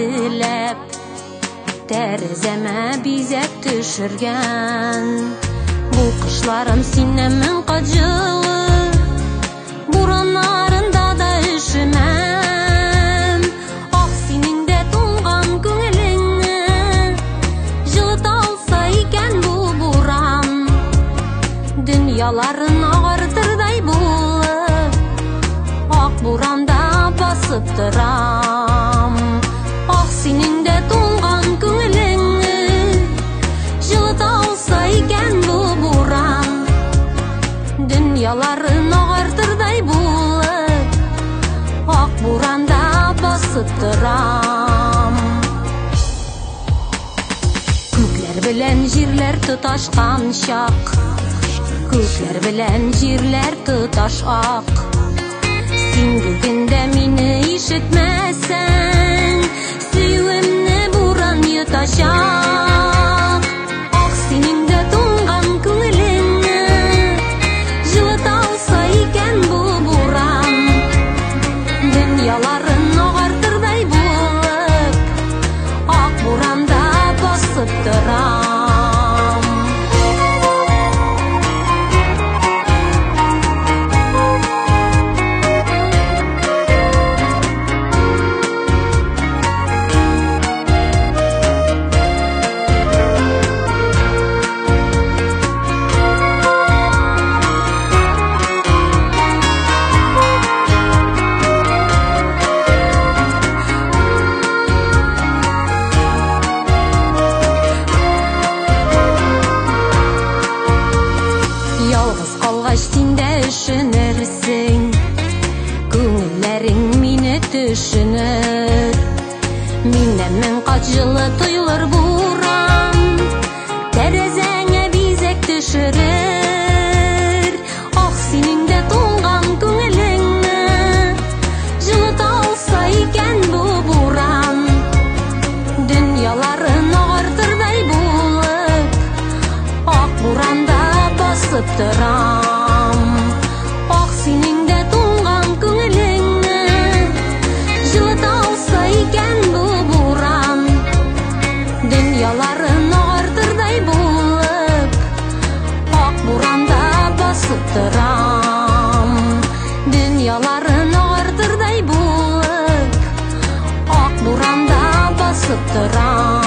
silep, terezeme bizek düşürgen. Bu kışlarım sinemin kacılı, buranlarında da üşümem. Ah senin de tungan köngülüngü, jılıt alsa iken bu buram, dünyaların ağırtırday bulup, ak buranda basıp dıram. Ah senin de tungan köngülüngü, jılıt alsa iken bu buram, dünyaların ağırtırday bulup, ak buranda basıp dıram. Kökler bilen jirler tutaşkan şak, kökler bilen jirler tutaşak. Sen bugünde meni işitmesen, süyümni buran yutaşak. Ah senin de tungan köngülüngü, jılıt alsa iken bu buram, dünyaların ağırtırday bulup, ak buranda basıp dıram. Yalğız kalgaç sen de üşünürsin, köngüllerin meni düşünür. Minemin kacılı tuyulur buram, terezene bizek düşürür. Ah senin de tungan köngülüngü, jılıt alsa iken bu buram, dünyaların ağırtırday bulup, ak buranda basıp dıram. Ah senin de tungan köngülüngü, jılıt alsa iken bu buram, dünyaların ağırtırday bulup, ak buranda basıp dıram. Dünyaların ağırtırday bulup, ak buranda basıp dıram.